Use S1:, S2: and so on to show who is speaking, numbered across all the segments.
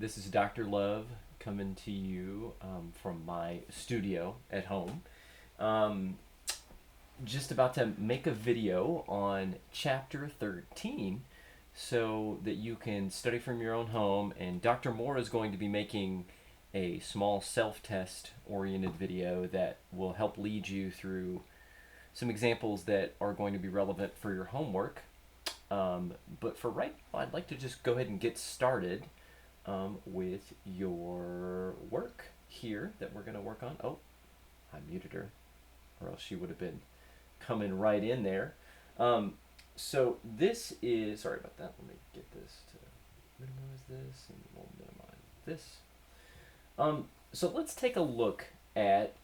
S1: This is Dr. Love coming to you from my studio at home. Um, just about to make a video on chapter 13 so that you can study from your own home. And Dr. Moore is going to be making a small self-test oriented video that will help lead you through some examples that are going to be relevant for your homework. But for right now, I'd like to just go ahead and get started with your work here that we're going to work on. Oh, I muted her, or else she would have been coming right in there. So this is, sorry about that, let me get this to minimize this, and we'll minimize this. So let's take a look at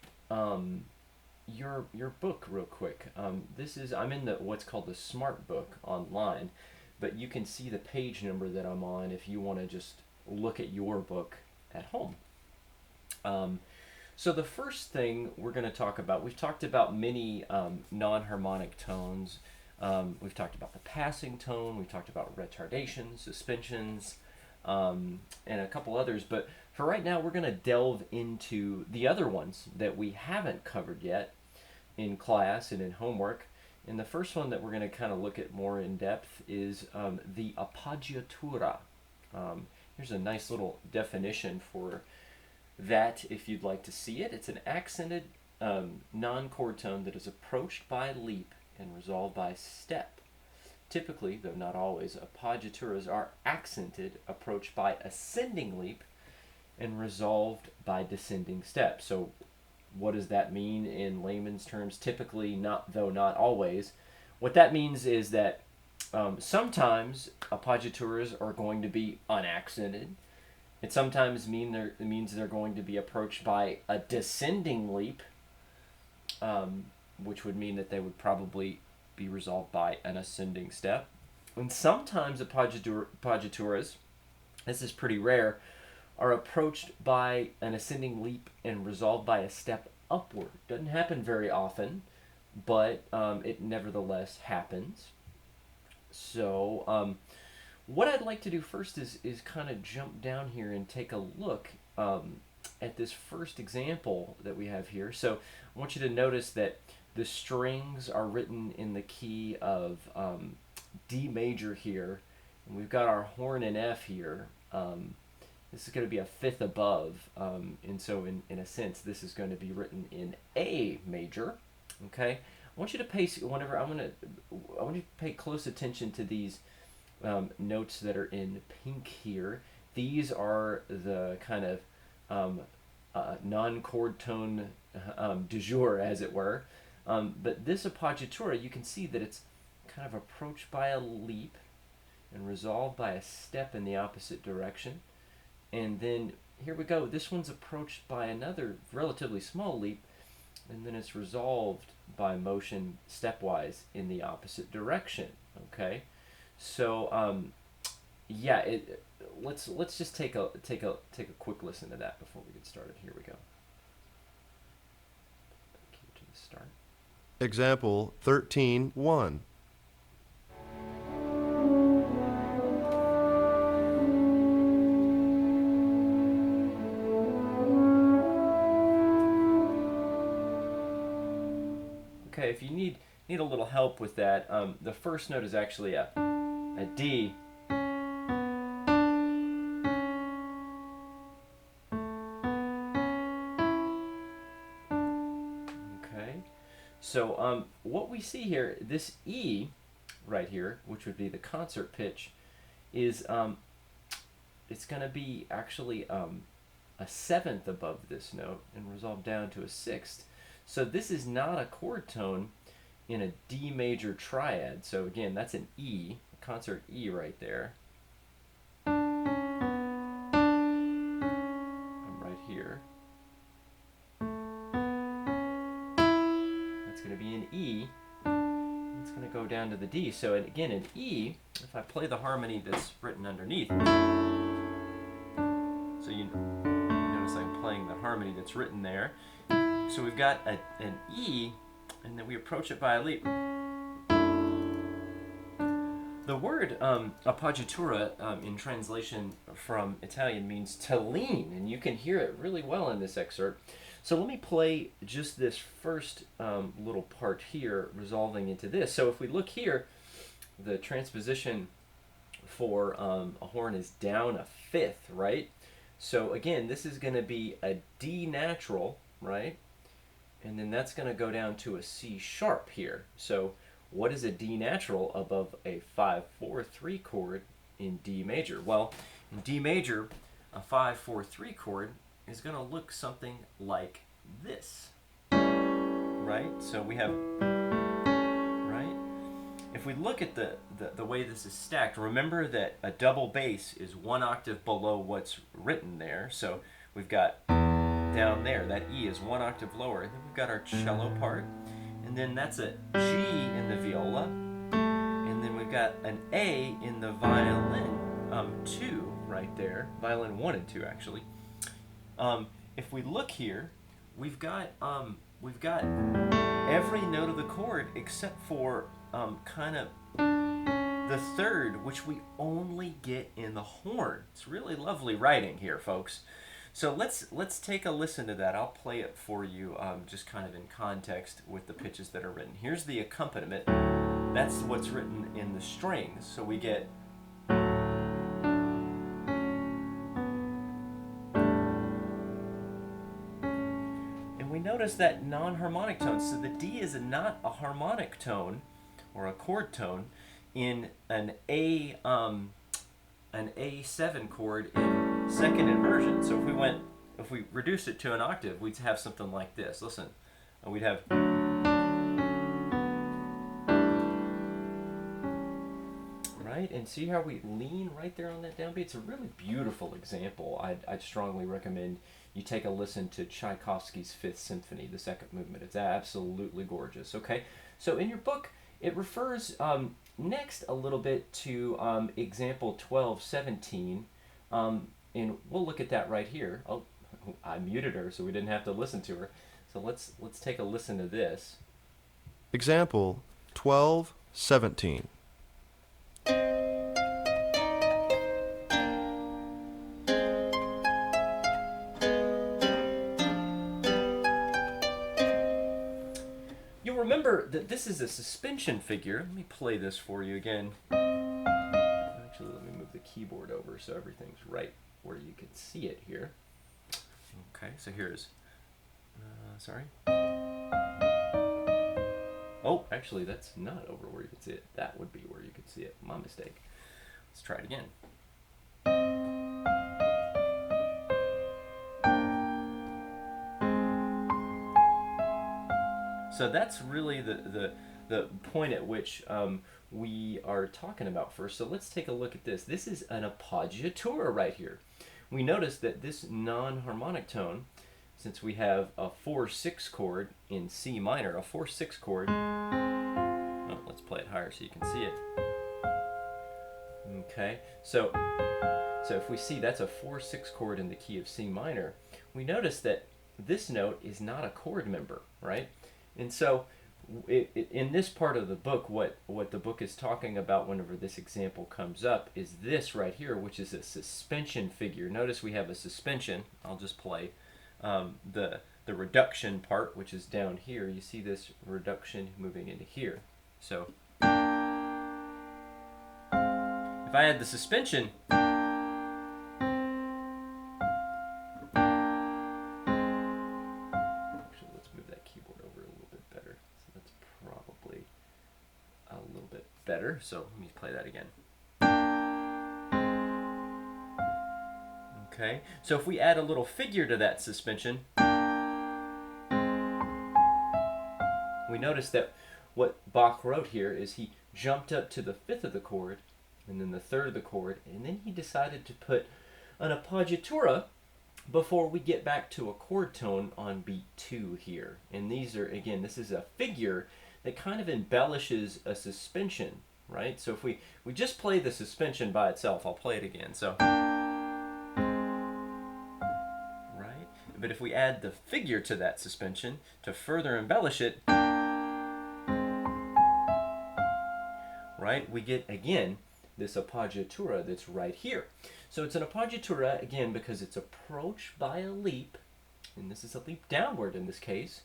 S1: your book real quick. I'm in the what's called the Smart Book online, but you can see the page number that I'm on if you want to just look at your book at home. So the first thing we're going to talk about, we've talked about many non-harmonic tones. We've talked about the passing tone. We've talked about retardation, suspensions, and a couple others. But for right now, we're going to delve into the other ones that we haven't covered yet in class and in homework. And the first one that we're going to kind of look at more in depth is the appoggiatura. Here's a nice little definition for that if you'd like to see it. It's an accented non-chord tone that is approached by leap and resolved by step. Typically, though not always, appoggiaturas are accented, approached by ascending leap, and resolved by descending step. So what does that mean in layman's terms? Typically, not though not always. What that means is that sometimes appoggiaturas are going to be unaccented. It sometimes means they're going to be approached by a descending leap, which would mean that they would probably be resolved by an ascending step. And sometimes appoggiaturas, this is pretty rare, are approached by an ascending leap and resolved by a step upward. Doesn't happen very often, but it nevertheless happens. So what I'd like to do first is kind of jump down here and take a look at this first example that we have here. So I want you to notice that the strings are written in the key of D major here, and we've got our horn in F here. This is going to be a fifth above, and so in a sense, this is going to be written in A major. Okay, I want you to pay I want you to pay close attention to these notes that are in pink here. These are the kind of non-chord tone du jour, as it were. But this appoggiatura, you can see that it's kind of approached by a leap and resolved by a step in the opposite direction. And then here we go. This one's approached by another relatively small leap, and then it's resolved by motion stepwise in the opposite direction. Okay, so yeah, let's just take a quick listen to that before we get started. Here we go. Back here to the start.
S2: Example 13:1.
S1: Okay, if you need a little help with that, the first note is actually a D. Okay, so what we see here, this E right here, which would be the concert pitch, is it's going to be actually a seventh above this note and resolved down to a sixth. So this is not a chord tone in a D major triad. So again, that's an E, a concert E right there. I'm right here. That's going to be an E. It's going to go down to the D. So again, an E, if I play the harmony that's written underneath, so you notice I'm playing the harmony that's written there. So we've got an E, and then we approach it by a leap. The The word appoggiatura in translation from Italian means to lean, and you can hear it really well in this excerpt. So let me play just this first little part here, resolving into this. So if we look here, the transposition for a horn is down a fifth, right? So again, this is going to be a D natural, right? And then that's going to go down to a C sharp here. So what is a D natural above a 5-4-3 chord in D major? Well, in D major, a 5-4-3 chord is going to look something like this, right? So we have, right? If we look at the way this is stacked, remember that a double bass is one octave below what's written there. So we've got down there, that E is one octave lower. And then we've got our cello part. And then that's a G in the viola. And then we've got an A in the violin 2 right there. Violin 1 and 2 actually. If we look here, we've got every note of the chord except for kind of the third, which we only get in the horn. It's really lovely writing here, folks. So let's take a listen to that. I'll play it for you just kind of in context with the pitches that are written. Here's the accompaniment. That's what's written in the strings. So we get and we notice that non-harmonic tone. So the D is not a harmonic tone or a chord tone in an A7 chord in second inversion. So if we reduced it to an octave, we'd have something like this. Listen, we'd have, right? And see how we lean right there on that downbeat? It's a really beautiful example. I'd strongly recommend you take a listen to Tchaikovsky's Fifth Symphony, the second movement. It's absolutely gorgeous. Okay, so in your book, it refers next a little bit to example 12-17. And we'll look at that right here. Oh, I muted her so we didn't have to listen to her. So let's take a listen to this.
S2: Example 12-17. You'll
S1: remember that this is a suspension figure. Let me play this for you again. Actually, let me move the keyboard over so everything's right where you can see it here. Okay, so here's, sorry. Oh, actually, that's not over where you can see it. That would be where you can see it. My mistake. Let's try it again. So that's really the point at which we are talking about first. So let's take a look at this. This is an appoggiatura right here. We notice that this non-harmonic tone, since we have a 4-6 chord in C minor, a 4-6 chord, oh, let's play it higher so you can see it. Okay, so if we see that's a 4-6 chord in the key of C minor, we notice that this note is not a chord member, right? And so in this part of the book, what the book is talking about whenever this example comes up is this right here, which is a suspension figure. Notice we have a suspension. I'll just play the reduction part, which is down here. You see this reduction moving into here. So if I had the suspension, better, so let me play that again. Okay, so if we add a little figure to that suspension, we notice that what Bach wrote here is he jumped up to the fifth of the chord, and then the third of the chord, and then he decided to put an appoggiatura before we get back to a chord tone on beat 2 here. And these are, again, this is a figure that kind of embellishes a suspension, right? So if we just play the suspension by itself, I'll play it again. So, right? But if we add the figure to that suspension to further embellish it, right, we get, again, this appoggiatura that's right here. So it's an appoggiatura, again, because it's approached by a leap, and this is a leap downward in this case,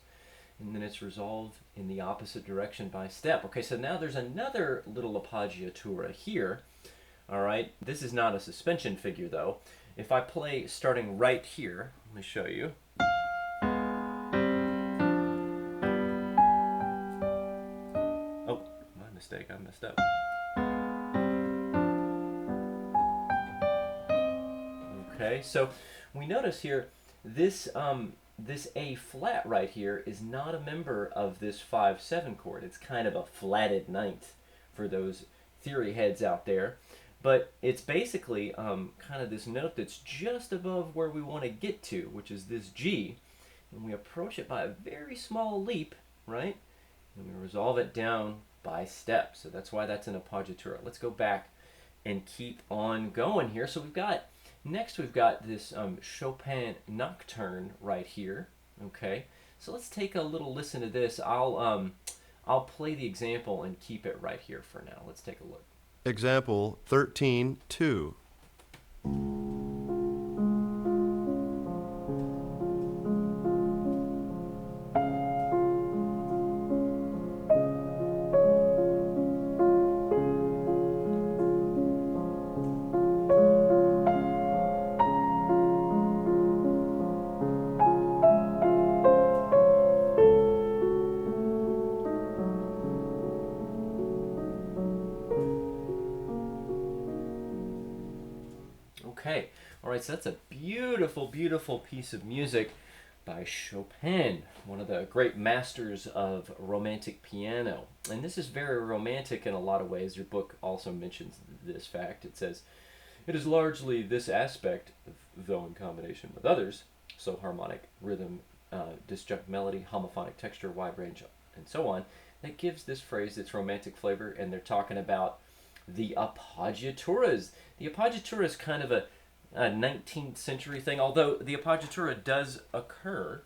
S1: and then it's resolved in the opposite direction by step. Okay, so now there's another little appoggiatura here. All right, this is not a suspension figure though. If I play starting right here, let me show you. Oh, my mistake, I messed up. Okay, so we notice here this this A flat right here is not a member of this 5-7 chord. It's kind of a flatted ninth for those theory heads out there. But it's basically kind of this note that's just above where we want to get to, which is this G. And we approach it by a very small leap, right? And we resolve it down by step. So that's why that's an appoggiatura. Let's go back and keep on going here. So next we've got this Chopin Nocturne right here. Okay, so let's take a little listen to this. I'll play the example and keep it right here for now. Let's take a look.
S2: Example 13-2.
S1: Okay, all right, so that's a beautiful, beautiful piece of music by Chopin, one of the great masters of romantic piano. And this is very romantic in a lot of ways. Your book also mentions this fact. It says, "It is largely this aspect, though in combination with others, so harmonic, rhythm, disjunct melody, homophonic texture, wide range, and so on, that gives this phrase its romantic flavor." And they're talking about the appoggiaturas. The appoggiatura is kind of a 19th century thing, although the appoggiatura does occur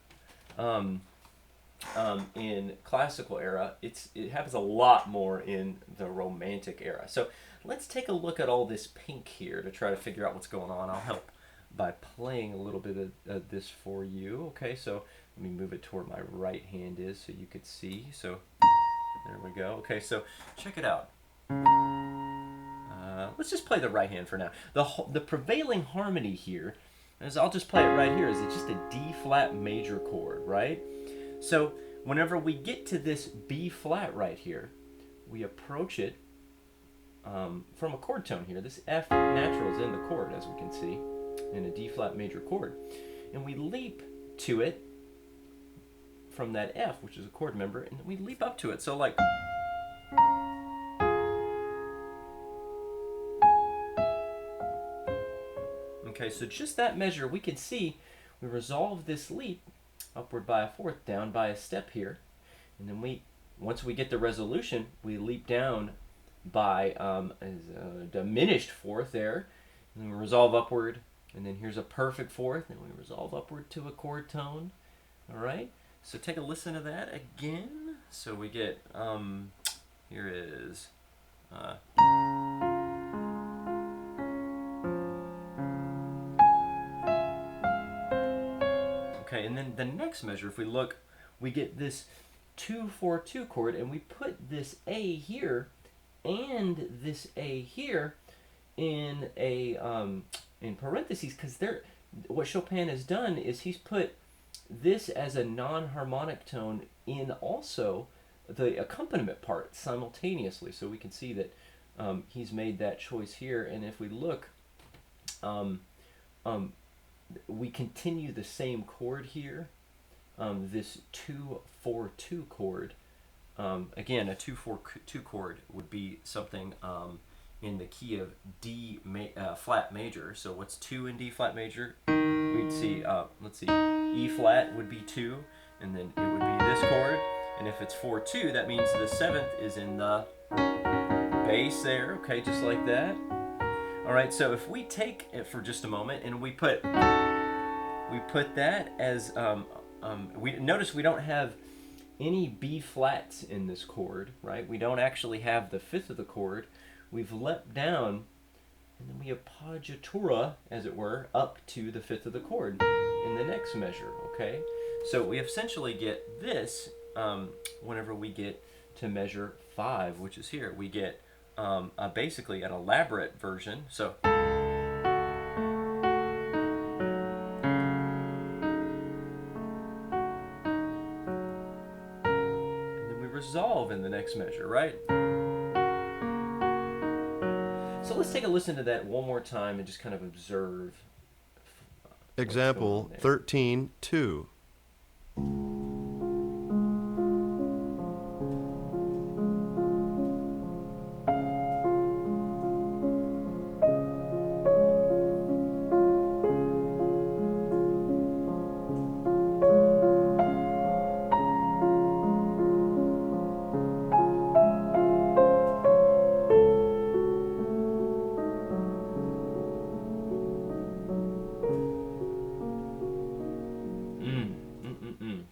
S1: in classical era. It happens a lot more in the romantic era. So let's take a look at all this pink here to try to figure out what's going on. I'll help by playing a little bit of this for you. Okay, so let me move it to where my right hand is so you could see. So there we go. Okay, so check it out. Let's just play the right hand for now. The prevailing harmony here, I'll just play it right here, is it's just a D flat major chord, right? So whenever we get to this B flat right here, we approach it from a chord tone here. This F natural is in the chord, as we can see, in a D flat major chord. And we leap to it from that F, which is a chord member, and we leap up to it. So like... Okay, so just that measure, we can see we resolve this leap upward by a fourth, down by a step here. And then once we get the resolution, we leap down by a diminished fourth there. And then we resolve upward, and then here's a perfect fourth, and we resolve upward to a chord tone. All right, so take a listen to that again. So we get, here is... Okay, and then the next measure, if we look, we get this 2-4-2 chord, and we put this A here and this A here in in parentheses, because what Chopin has done is he's put this as a non-harmonic tone in also the accompaniment part simultaneously. So we can see that he's made that choice here, and if we look, we continue the same chord here, this 2-4-2 chord. Again, a 2-4-2 chord would be something in the key of D flat major. So what's 2 in D flat major? We'd see, let's see, E flat would be 2, and then it would be this chord. And if it's 4-2, that means the 7th is in the bass there, okay, just like that. All right, so if we take it for just a moment and we put that as, we notice we don't have any B flats in this chord, right? We don't actually have the 5th of the chord. we've leapt down, and then we appoggiatura, as it were, up to the fifth of the chord in the next measure, okay? So we essentially get this whenever we get to measure 5, which is here. We get basically an elaborate version. So and then we resolve in the next measure, right? So let's take a listen to that one more time and just kind of observe.
S2: Example 13:2.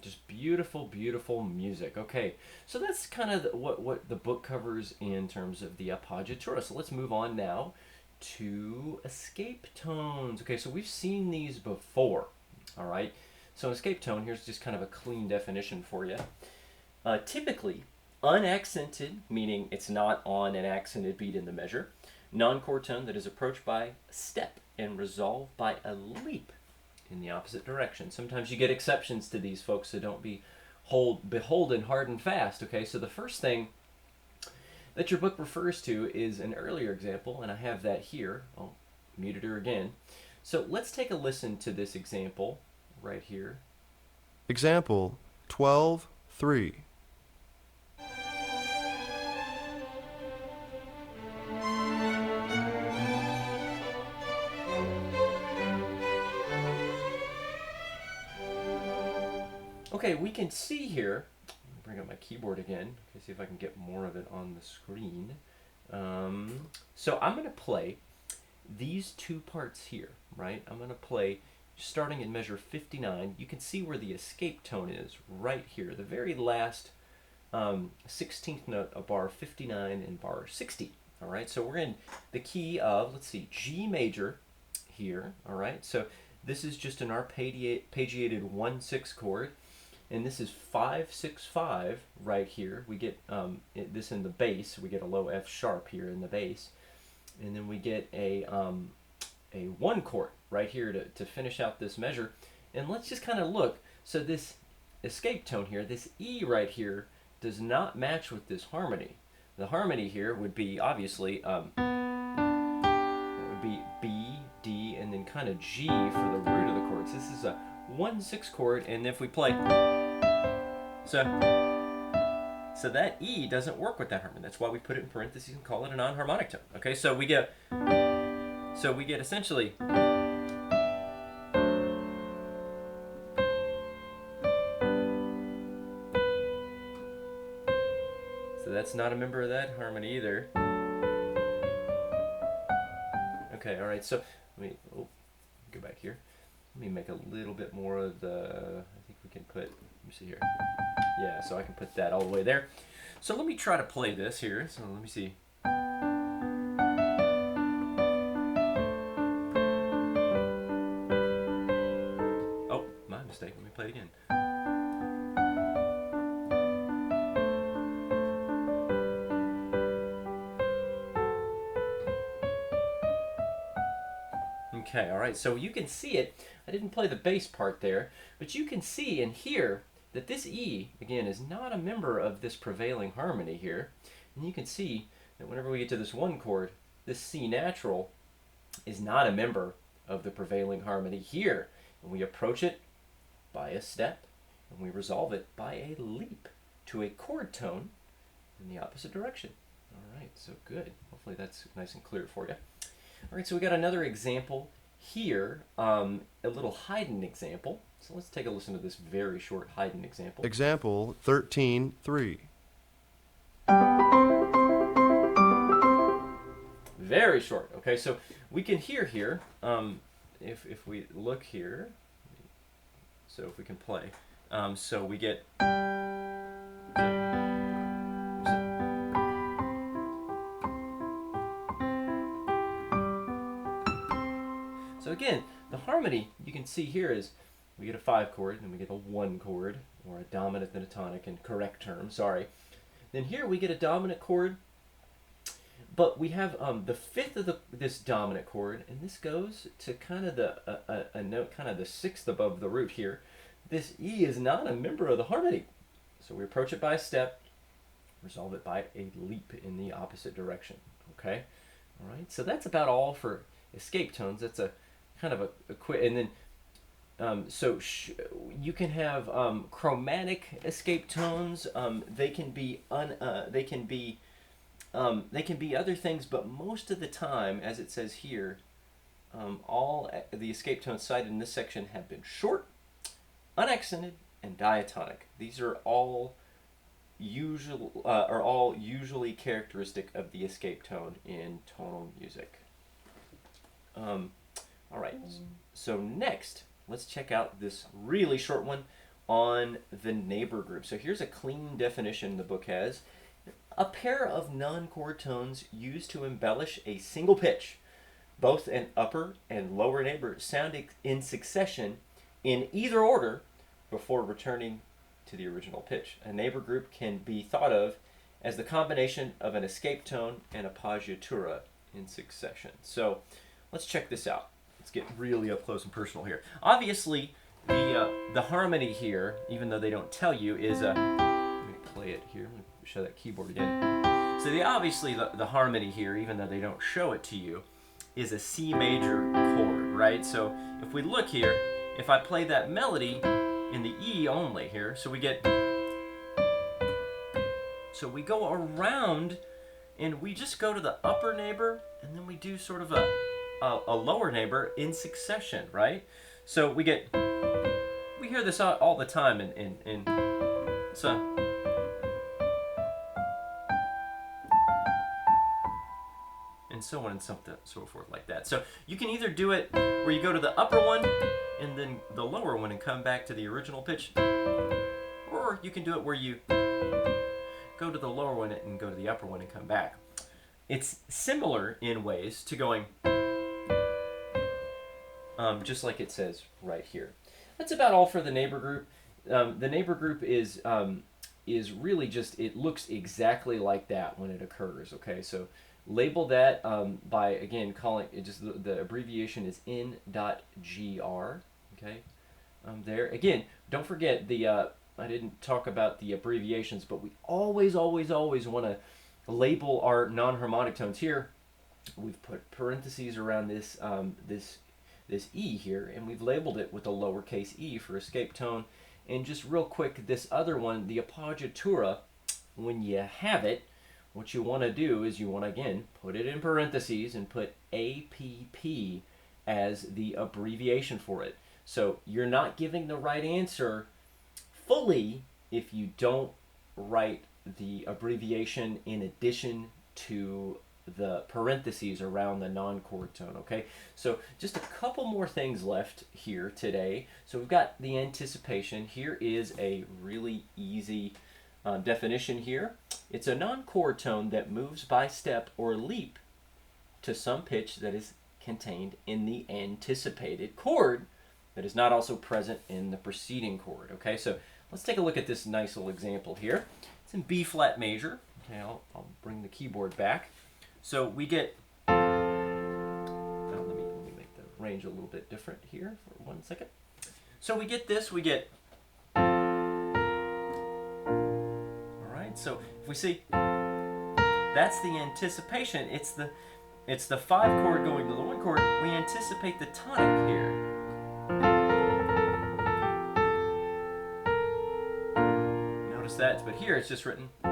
S1: Just beautiful, beautiful music. Okay, so that's kind of what the book covers in terms of the appoggiatura. So let's move on now to escape tones. Okay, so we've seen these before. All right, so escape tone, here's just kind of a clean definition for you. Typically, unaccented, meaning it's not on an accented beat in the measure. Non-chord tone that is approached by a step and resolved by a leap in the opposite direction. Sometimes you get exceptions to these, folks, so don't be beholden hard and fast. Okay, so the first thing that your book refers to is an earlier example, and I have that here. I'll mute it again. So let's take a listen to this example right here.
S2: Example 12:3.
S1: Okay, we can see here, let me bring up my keyboard again, see if I can get more of it on the screen. So I'm going to play these two parts here, right? I'm going to play starting in measure 59. You can see where the escape tone is right here, the very last 16th note of bar 59 and bar 60. All right, so we're in the key of, let's see, G major here. All right, so this is just an arpeggiated 1/6 chord. And this is 5/6/5 right here. We get this in the bass. We get a low F sharp here in the bass, and then we get a 1 chord right here to finish out this measure. And let's just kind of look. So this escape tone here, this E right here, does not match with this harmony. The harmony here would be obviously that would be B, D, and then kind of G for the root of the chords. This is a 1/6 chord, and if we play, so that E doesn't work with that harmony. That's why we put it in parentheses and call it a non-harmonic tone. Okay, so we get essentially, so that's not a member of that harmony either. Okay, all right, so let me go back here. Let me make a little bit more of the, I think we can put, let me see here. Yeah, so I can put that all the way there. So let me try to play this here. So let me see. Oh, my mistake. Let me play it again. Okay, all right, so you can see it. I didn't play the bass part there, but you can see and hear that this E, again, is not a member of this prevailing harmony here. And you can see that whenever we get to this 1 chord, this C natural is not a member of the prevailing harmony here. And we approach it by a step, and we resolve it by a leap to a chord tone in the opposite direction. All right, so good. Hopefully that's nice and clear for you. All right, so we got another example here, a little Haydn example. So let's take a listen to this very short Haydn example.
S2: Example 13:3.
S1: Very short. Okay, so we can hear here, if we look here, so if we can play, so we get, again, the harmony you can see here is we get a 5 chord, then we get a 1 chord, or a dominant and a tonic in correct term, sorry. Then here we get a dominant chord, but we have the 5th of this dominant chord, and this goes to kind of a note, kind of the 6th above the root here. This E is not a member of the harmony. So we approach it by a step, resolve it by a leap in the opposite direction, okay? All right, so that's about all for escape tones. That's a kind of a quick, and then you can have chromatic escape tones. They can be other things, but most of the time, as it says here, all the escape tones cited in this section have been short, unaccented, and diatonic. These are all usually characteristic of the escape tone in tonal music. All right, so next, let's check out this really short one on the neighbor group. So here's a clean definition the book has. A pair of non-chord tones used to embellish a single pitch, both an upper and lower neighbor, sounding in succession in either order before returning to the original pitch. A neighbor group can be thought of as the combination of an escape tone and a appoggiatura in succession. So let's check this out. Let's get really up close and personal here. Obviously, the harmony here, even though they don't tell you, is a... Let me play it here. Let me show that keyboard again. So obviously the harmony here, even though they don't show it to you, is a C major chord, right? So if we look here, if I play that melody in the E only here, so we go around and we just go to the upper neighbor and then we do sort of a lower neighbor in succession, right? So we hear this all the time in so and so on and so forth like that. So you can either do it where you go to the upper one and then the lower one and come back to the original pitch, or you can do it where you go to the lower one and go to the upper one and come back. It's similar in ways to going just like it says right here. That's about all for the neighbor group. The neighbor group is really just, it looks exactly like that when it occurs, okay? So label that by, again, calling it just, the abbreviation is N.gr, okay? There, again, don't forget I didn't talk about the abbreviations, but we always want to label our non-harmonic tones here. We've put parentheses around this this E here, and we've labeled it with a lowercase e for escape tone. And just real quick, this other one, the appoggiatura, when you have it, what you want to do is you want to, again, put it in parentheses and put APP as the abbreviation for it. So you're not giving the right answer fully if you don't write the abbreviation in addition to the parentheses around the non-chord tone, okay? So just a couple more things left here today. So we've got the anticipation. Here is a really easy definition here. It's a non-chord tone that moves by step or leap to some pitch that is contained in the anticipated chord that is not also present in the preceding chord, okay? So let's take a look at this nice little example here. It's in B flat major. Okay, I'll bring the keyboard back. So we get, let me make the range a little bit different here for 1 second. So we get this, all right, so if we see, that's the anticipation. It's the 5 chord going to the 1 chord. We anticipate the tonic here. Notice that, but here it's just written. All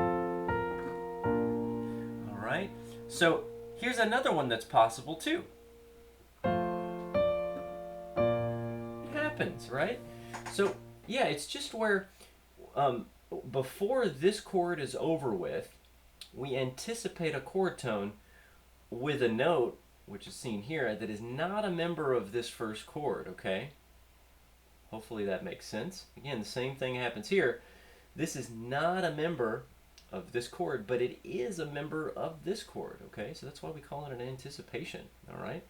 S1: right. So here's another one that's possible too. It happens, right? So yeah, it's just where before this chord is over with, we anticipate a chord tone with a note, which is seen here, that is not a member of this first chord, okay? Hopefully that makes sense. Again, the same thing happens here. This is not a member of this chord, but it is a member of this chord, okay? So that's why we call it an anticipation, all right?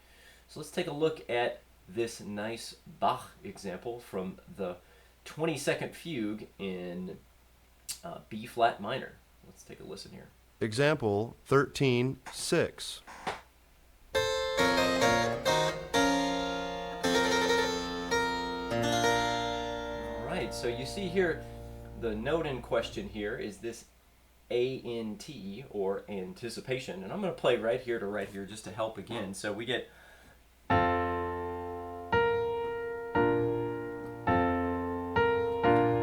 S1: So let's take a look at this nice Bach example from the 22nd fugue in B flat minor. Let's take a listen here.
S2: Example 13-6.
S1: All right, so you see here the note in question here is this ANT, or anticipation, and I'm going to play right here to right here just to help again. So we get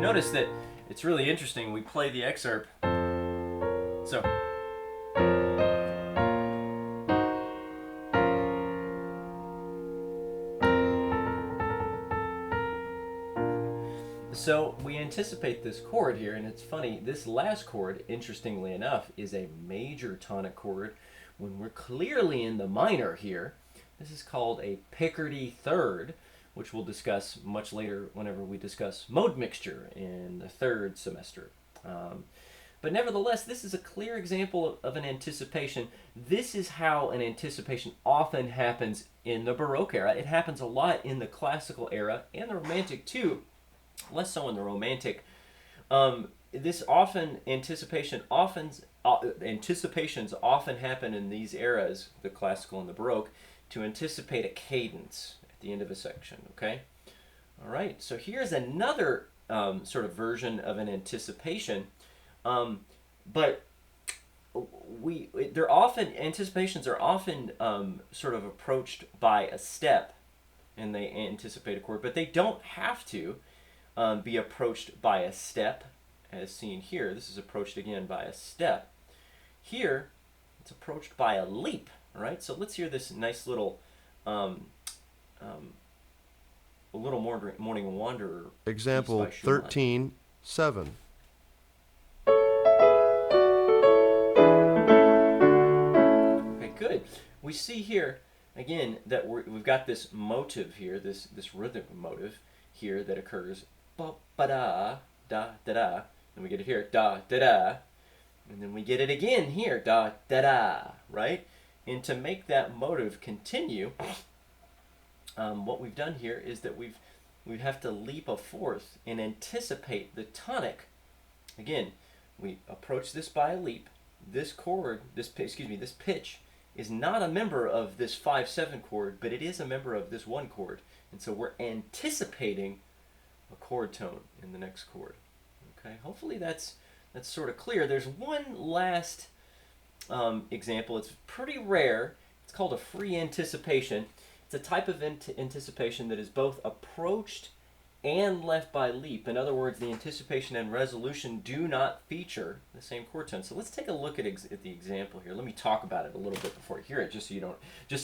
S1: notice that it's really interesting. We play the excerpt. So we anticipate this chord here, and it's funny, this last chord, interestingly enough, is a major tonic chord when we're clearly in the minor here. This is called a Picardy third, which we'll discuss much later whenever we discuss mode mixture in the third semester. But nevertheless, this is a clear example of an anticipation. This is how an anticipation often happens in the Baroque era. It happens a lot in the classical era and the Romantic too. Less so in the Romantic. This often anticipations often happen in these eras, the classical and the Baroque, to anticipate a cadence at the end of a section. Okay, all right. So here's another sort of version of an anticipation, but anticipations are often sort of approached by a step, and they anticipate a chord, but they don't have to be approached by a step, as seen here. This is approached again by a step. Here, it's approached by a leap. All right, so let's hear this nice little, Morning Wanderer.
S2: Example 13-7.
S1: Okay, good. We see here again that we've got this motive here, this rhythmic motive here that occurs. Ba ba da da da da, and we get it here, da da da, and then we get it again here, da da da, right? And to make that motive continue, what we've done here is that we have to leap a fourth and anticipate the tonic. Again, we approach this by a leap. This chord, this pitch is not a member of this 5/7 chord, but it is a member of this one chord, and so we're anticipating a chord tone in the next chord. Okay, hopefully that's sort of clear. There's one last example. It's pretty rare. It's called a free anticipation. It's a type of anticipation that is both approached and left by leap. In other words, the anticipation and resolution do not feature the same chord tone. So let's take a look at the example here. Let me talk about it a little bit before you hear it, just so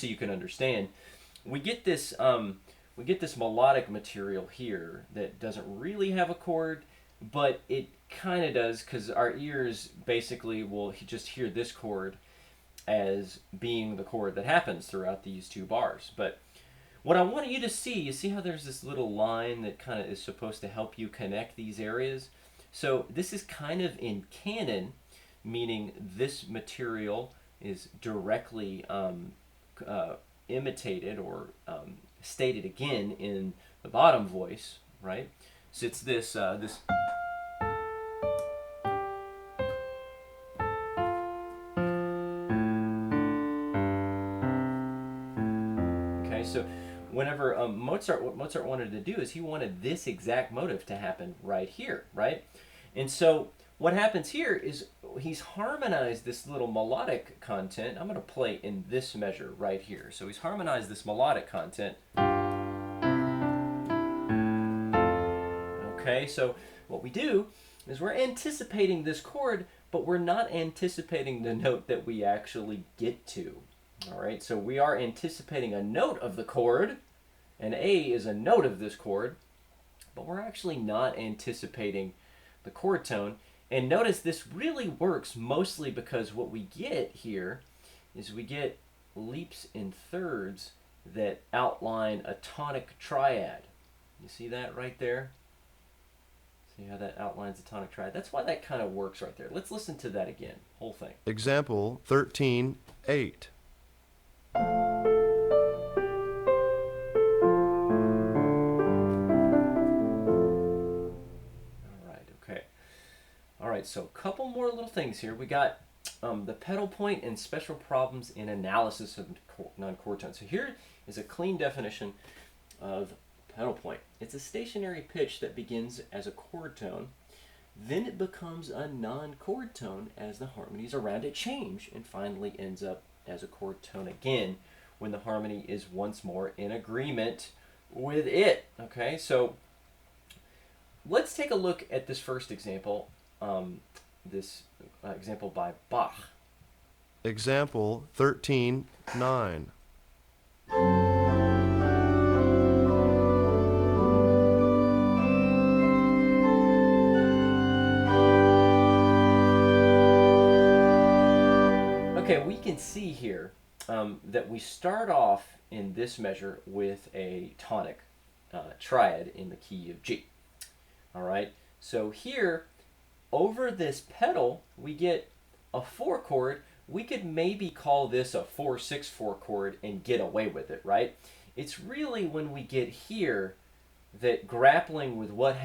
S1: you can understand. We get this melodic material here that doesn't really have a chord, but it kind of does, because our ears basically will just hear this chord as being the chord that happens throughout these two bars. But what I want you to see, you see how there's this little line that kind of is supposed to help you connect these areas? So this is kind of in canon, meaning this material is directly imitated or stated again in the bottom voice, right? So it's this. Okay, so whenever what Mozart wanted to do is he wanted this exact motive to happen right here, right? And so what happens here is he's harmonized this little melodic content. I'm going to play in this measure right here. So he's harmonized this melodic content. Okay, so what we do is we're anticipating this chord, but we're not anticipating the note that we actually get to. All right, so we are anticipating a note of the chord, and A is a note of this chord, but we're actually not anticipating the chord tone. And notice this really works mostly because what we get here is we get leaps in thirds that outline a tonic triad. You see that right there? See how that outlines a tonic triad? That's why that kind of works right there. Let's listen to that again, whole thing.
S2: Example 13-8.
S1: right, so a couple more little things here. We got the pedal point and special problems in analysis of non-chord tones. So here is a clean definition of pedal point. It's a stationary pitch that begins as a chord tone, then it becomes a non-chord tone as the harmonies around it change, and finally ends up as a chord tone again when the harmony is once more in agreement with it. Okay, so let's take a look at this first example, this example by Bach.
S2: Example 13:9.
S1: Okay, we can see here that we start off in this measure with a tonic triad in the key of G. All right, so here over this pedal we get a 4 chord. We could maybe call this a 4-6-4 chord and get away with it, right? It's really when we get here that grappling with what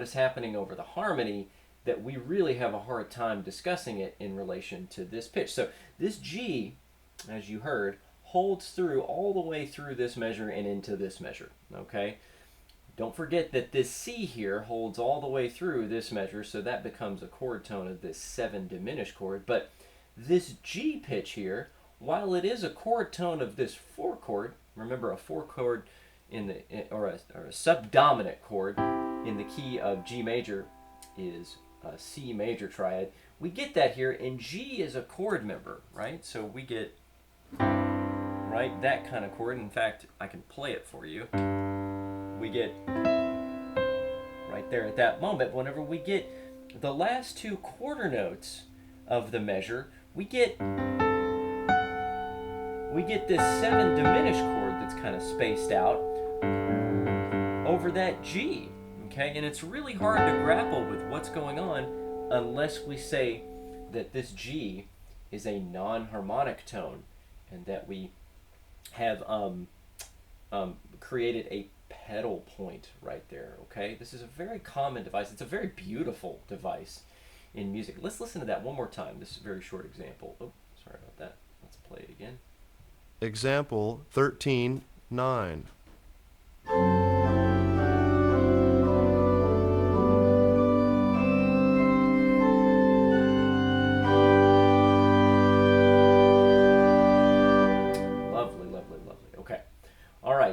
S1: is happening over the harmony that we really have a hard time discussing it in relation to this pitch. So this G, as you heard, holds through all the way through this measure and into this measure, okay? Don't forget that this C here holds all the way through this measure, so that becomes a chord tone of this 7 diminished chord. But this G pitch here, while it is a chord tone of this 4 chord, remember a 4 chord or a subdominant chord in the key of G major is a C major triad. We get that here, and G is a chord member, right? So we get that kind of chord. In fact, I can play it for you. We get right there at that moment. Whenever we get the last 2 quarter notes of the measure, we get this 7 diminished chord that's kind of spaced out over that G. Okay, and it's really hard to grapple with what's going on unless we say that this G is a non-harmonic tone and that we have created a pedal point right there. Okay, this is a very common device. It's a very beautiful device in music. Let's listen to that one more time. This is a very short example. Oh, sorry about that. Let's play it again.
S2: Example 13:9.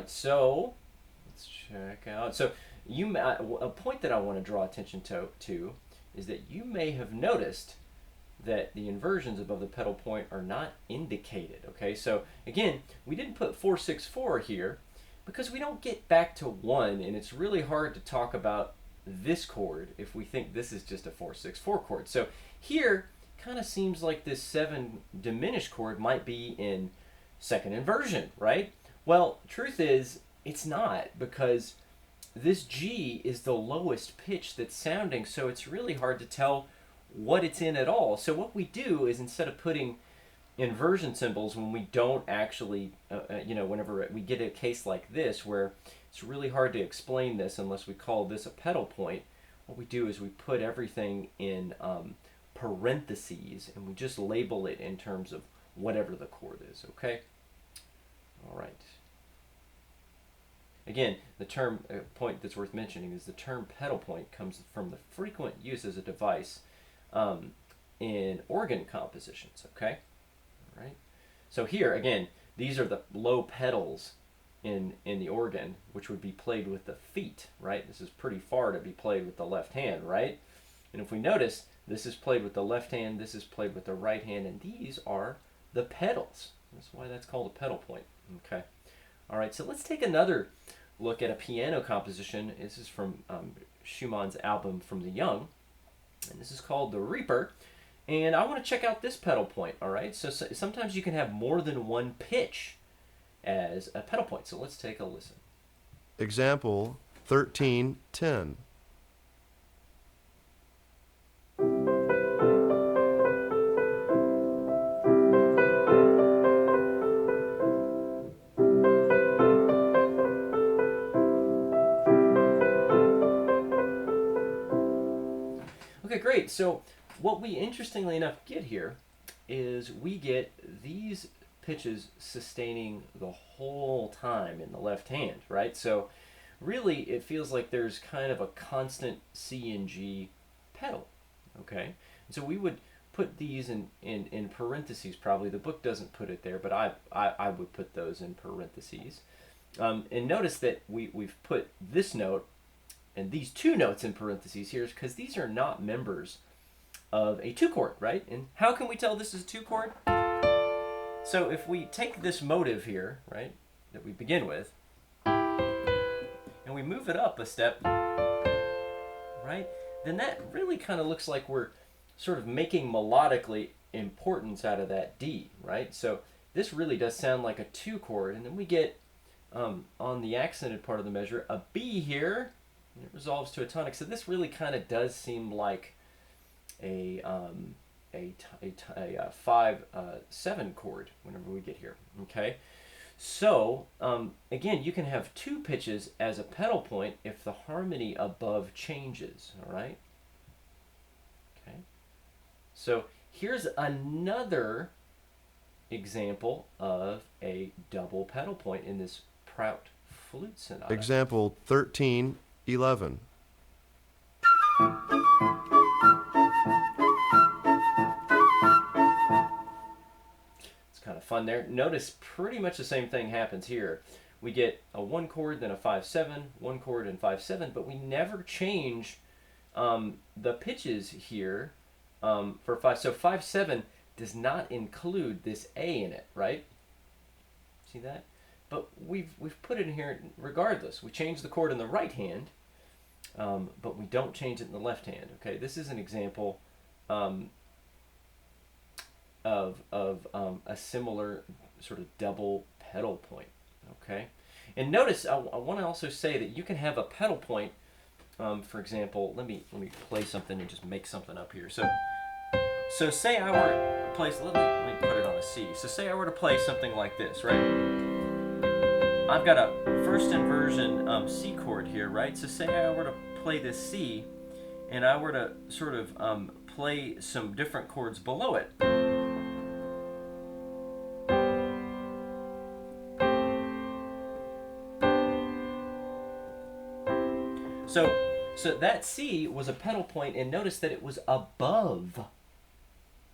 S1: So let's check out. So a point that I want to draw attention to is that you may have noticed that the inversions above the pedal point are not indicated. Okay, so again, we didn't put 4-6-4 here because we don't get back to 1, and it's really hard to talk about this chord if we think this is just a 4-6-4 chord. So here kind of seems like this 7 diminished chord might be in second inversion, right? Well, truth is, it's not, because this G is the lowest pitch that's sounding, so it's really hard to tell what it's in at all. So what we do is, instead of putting inversion symbols when we don't actually, whenever we get a case like this where it's really hard to explain this unless we call this a pedal point, what we do is we put everything in parentheses and we just label it in terms of whatever the chord is, okay? All right. Again, the term point that's worth mentioning is the term pedal point comes from the frequent use as a device in organ compositions, okay? All right. So here, again, these are the low pedals in the organ, which would be played with the feet, right? This is pretty far to be played with the left hand, right? And if we notice, this is played with the left hand, this is played with the right hand, and these are the pedals. That's why that's called a pedal point, okay? All right, so let's take another look at a piano composition. This is from Schumann's album From the Young, and this is called The Reaper. And I want to check out this pedal point, all right? So sometimes you can have more than one pitch as a pedal point. So let's take a listen.
S2: Example 13:10.
S1: Okay, great. So what we interestingly enough get here is we get these pitches sustaining the whole time in the left hand, right? So really it feels like there's kind of a constant C and G pedal, okay? So we would put these in parentheses probably. The book doesn't put it there, but I would put those in parentheses. And notice that we've put this note and these two notes in parentheses here because these are not members of a 2 chord, right? And how can we tell this is a 2 chord? So if we take this motive here, right, that we begin with, and we move it up a step, right, then that really kind of looks like we're sort of making melodically importance out of that D, right? So this really does sound like a 2 chord, and then we get on the accented part of the measure a B here, and it resolves to a tonic. So this really kind of does seem like a 5/7 chord whenever we get here. Okay, so again, you can have 2 pitches as a pedal point if the harmony above changes. All right. Okay. So here's another example of a double pedal point in this Prout flute sonata.
S2: Example 13:11.
S1: Kind of fun there. Notice pretty much the same thing happens here. We get a 1 chord, then a 5/7, 1 chord, and 5/7, but we never change the pitches here for 5. So 5/7 does not include this A in it, right? See that? But we've put it in here regardless. We change the chord in the right hand, but we don't change it in the left hand. Okay, this is an example of a similar sort of double pedal point. Okay, and notice I want to also say that you can have a pedal point. For example, let me play something and just make something up here. So say I were to play. Let me put it on a C. So say I were to play something like this, right? I've got a first inversion C chord here, right? So say I were to play this C, and I were to sort of play some different chords below it. So that C was a pedal point, and notice that it was above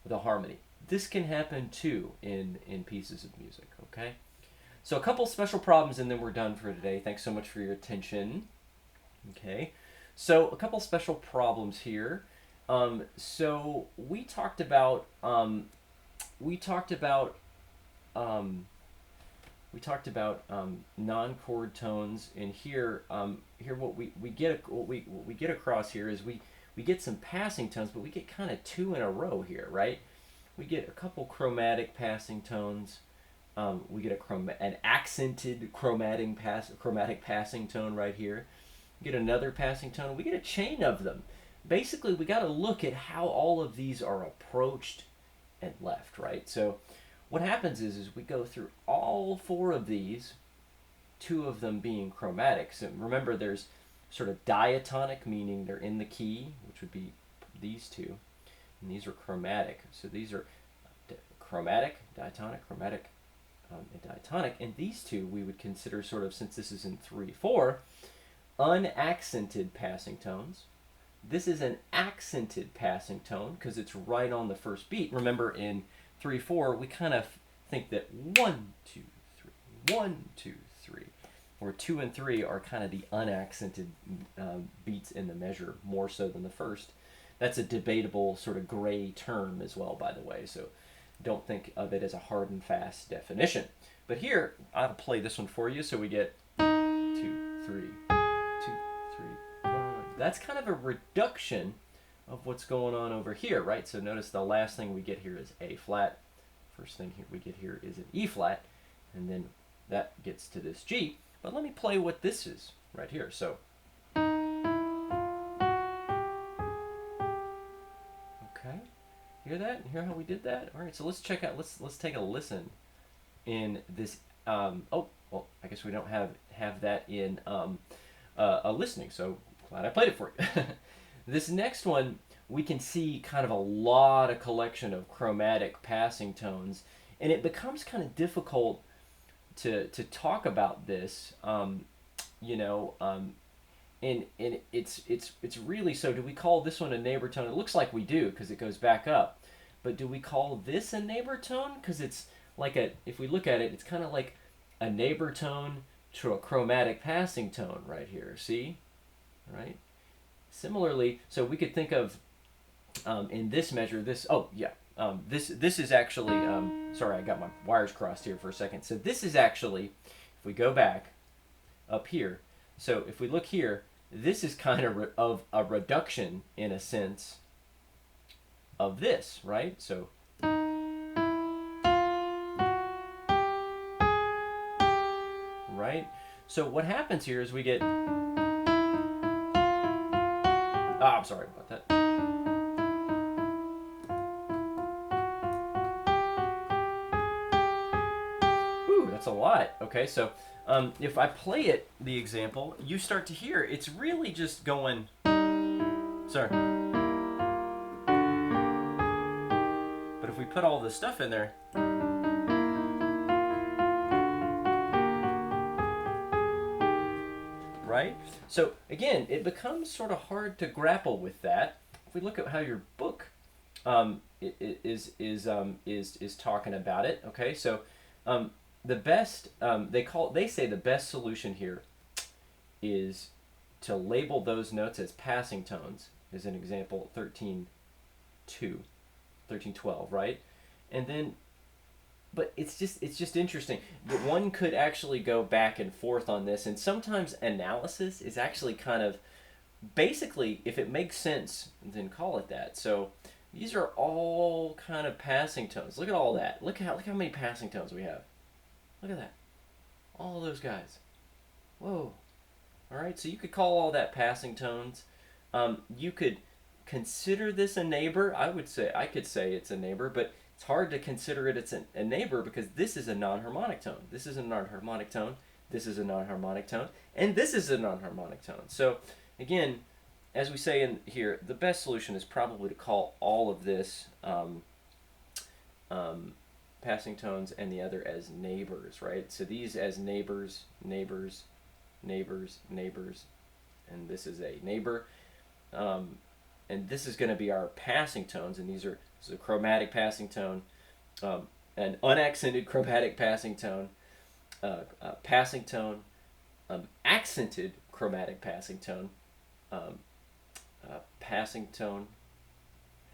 S1: the harmony. This can happen too in pieces of music, okay? So a couple special problems and then we're done for today. Thanks so much for your attention. Okay, so a couple special problems here. So we talked about non-chord tones, and here what we get across here is we get some passing tones, but we get kind of 2 in a row here, right? We get a couple chromatic passing tones. We get an accented chromatic passing tone right here. We get another passing tone. We get a chain of them. Basically, we got to look at how all of these are approached and left, right? So what happens is we go through all 4 of these, 2 of them being chromatic. So remember, there's sort of diatonic, meaning they're in the key, which would be these 2, and these are chromatic. So these are chromatic, diatonic, chromatic, and diatonic, and these 2 we would consider sort of, since this is in 3/4, unaccented passing tones. This is an accented passing tone because it's right on the first beat. Remember, in 3/4 we kind of think that 1 2 3 1 2 3, or 2 and 3 are kind of the unaccented beats in the measure more so than the first. That's a debatable sort of gray term as well, by the way, so don't think of it as a hard and fast definition. But here, I'll play this one for you. So we get 2 3 2 3 1. That's kind of a reduction of what's going on over here, right? So notice the last thing we get here is A flat. First thing we get here is an E flat, and then that gets to this G. But let me play what this is right here. So okay. Hear that? Hear how we did that? All right, so let's check out. Let's take a listen in this. Oh, well, I guess we don't have that in a listening. So glad I played it for you. this next one, we can see kind of a lot of collection of chromatic passing tones, and it becomes kind of difficult to talk about this. You know, and it's really, so do we call this one a neighbor tone? It looks like we do because it goes back up, but do we call this a neighbor tone? Because it's like a, if we look at it, it's kind of like a neighbor tone to a chromatic passing tone right here. See, right? Similarly, so we could think of in this measure, this, oh yeah, this is actually, sorry, I got my wires crossed here for a second. So this is actually, if we go back up here, so if we look here, this is kind of a reduction in a sense of this, right? So right. So what happens here is we get, I'm sorry about that. Ooh, that's a lot. Okay, so if I play it, the example, you start to hear it's really just going. Sorry. But if we put all this stuff in there, right? So again, it becomes sort of hard to grapple with that. If we look at how your book is talking about it, okay? So the best they say the best solution here is to label those notes as passing tones. Is an example 13.2, 13.12, right? And then, but it's just interesting that one could actually go back and forth on this, and sometimes analysis is actually kind of, basically, if it makes sense, then call it that. So these are all kind of passing tones. Look at all that. Look how many passing tones we have. Look at that. All those guys. Whoa. All right, so you could call all that passing tones. You could consider this a neighbor. I could say it's a neighbor, but it's hard to consider it a neighbor because this is a non-harmonic tone. This is a non-harmonic tone. This is a non-harmonic tone, and this is a non-harmonic tone. So again, as we say in here, the best solution is probably to call all of this passing tones and the other as neighbors, right? So these as neighbors, neighbors, neighbors, neighbors, and this is a neighbor. And this is going to be our passing tones, and this is a chromatic passing tone, an unaccented chromatic passing tone, passing tone, accented chromatic passing tone, passing tone,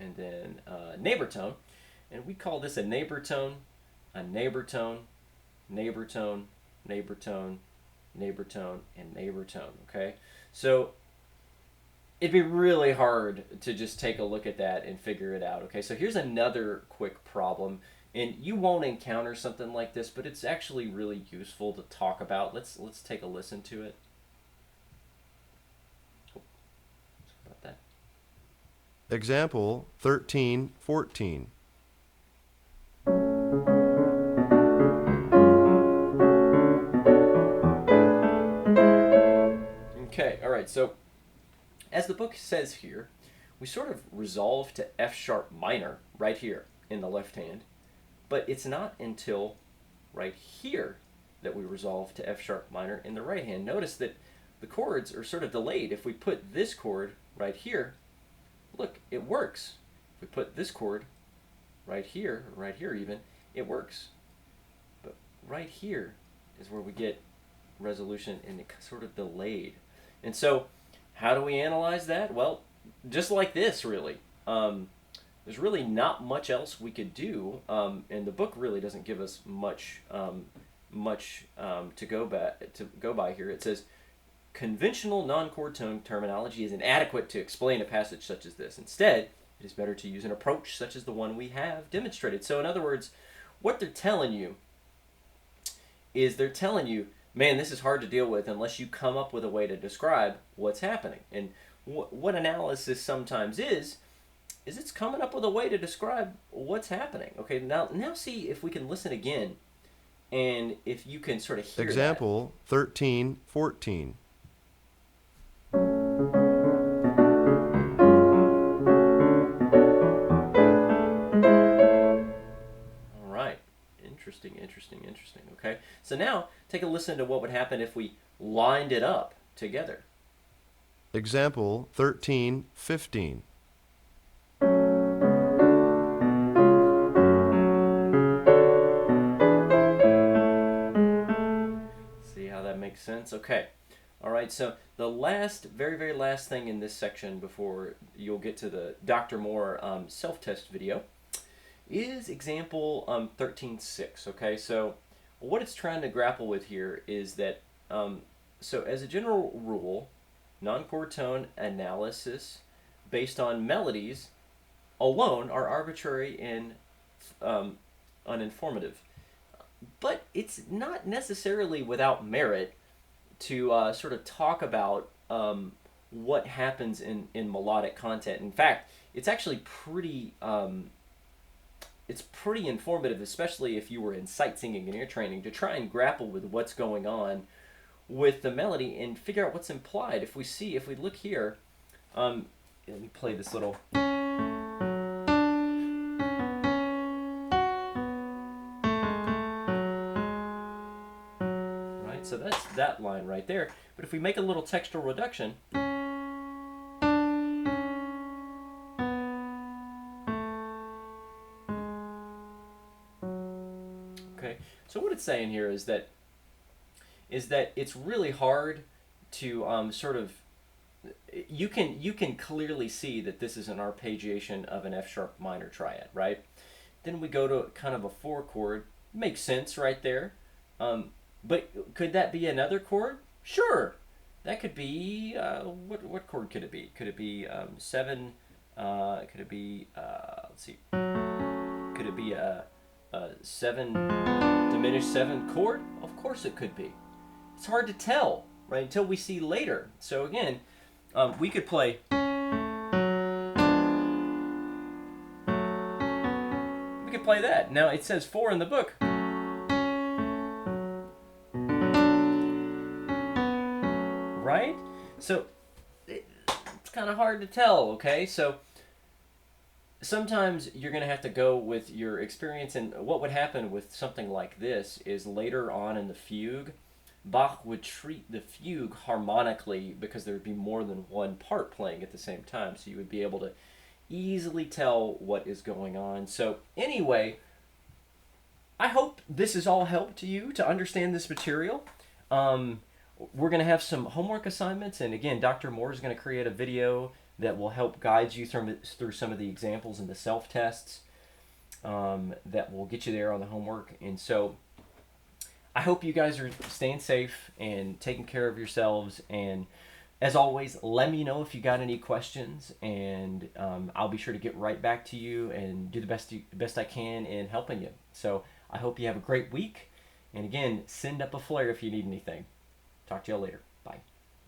S1: and then neighbor tone. And we call this a neighbor tone, a neighbor tone, neighbor tone, neighbor tone, neighbor tone, and neighbor tone, okay? So it'd be really hard to just take a look at that and figure it out, okay? So here's another quick problem, and you won't encounter something like this, but it's actually really useful to talk about. Let's take a listen to it. Oh, sorry about that.
S2: Example 13.14.
S1: Okay, all right, so as the book says here, we sort of resolve to F sharp minor right here in the left hand, but it's not until right here that we resolve to F sharp minor in the right hand. Notice that the chords are sort of delayed. If we put this chord right here, look, it works. If we put this chord right here even, it works. But right here is where we get resolution, and it's sort of delayed. And so how do we analyze that? Well, just like this, really. There's really not much else we could do, and the book really doesn't give us much to go by here. It says, conventional non-chord tone terminology is inadequate to explain a passage such as this. Instead, it is better to use an approach such as the one we have demonstrated. So in other words, what they're telling you is man, this is hard to deal with unless you come up with a way to describe what's happening. And what analysis sometimes is it's coming up with a way to describe what's happening. Okay, now see if we can listen again, and if you can sort of hear
S2: Example 13.14.
S1: interesting, okay? So now, take a listen to what would happen if we lined it up together.
S2: Example 13:15.
S1: See how that makes sense? Okay. All right, so the last, very, very last thing in this section before you'll get to the Dr. Moore self-test video is example 13.6, okay? So what it's trying to grapple with here is that, so as a general rule, non-chord tone analysis based on melodies alone are arbitrary and uninformative. But it's not necessarily without merit to sort of talk about what happens in melodic content. In fact, it's actually pretty informative, especially if you were in sight singing and ear training, to try and grapple with what's going on with the melody and figure out what's implied. If we look here, let me play this little. Right, so that's that line right there. But if we make a little textual reduction, okay. So what it's saying here is that it's really hard to sort of you can clearly see that this is an arpeggiation of an F sharp minor triad, right? Then we go to kind of a 4 chord. Makes sense right there. But could that be another chord? Sure. That could be what chord could it be? Could it be 7? Could it be let's see. Could it be a 7 diminished 7 chord? Of course it could be. It's hard to tell, right, until we see later. So again, we could play. We could play that. Now it says 4 in the book. Right? So it's kind of hard to tell, okay? So sometimes you're going to have to go with your experience, and what would happen with something like this is later on in the fugue, Bach would treat the fugue harmonically because there would be more than one part playing at the same time, so you would be able to easily tell what is going on. So anyway, I hope this has all helped you to understand this material. We're going to have some homework assignments, and again, Dr. Moore is going to create a video that will help guide you through some of the examples and the self-tests that will get you there on the homework. And so I hope you guys are staying safe and taking care of yourselves. And as always, let me know if you got any questions, and I'll be sure to get right back to you and do the best I can in helping you. So I hope you have a great week. And again, send up a flare if you need anything. Talk to y'all later. Bye.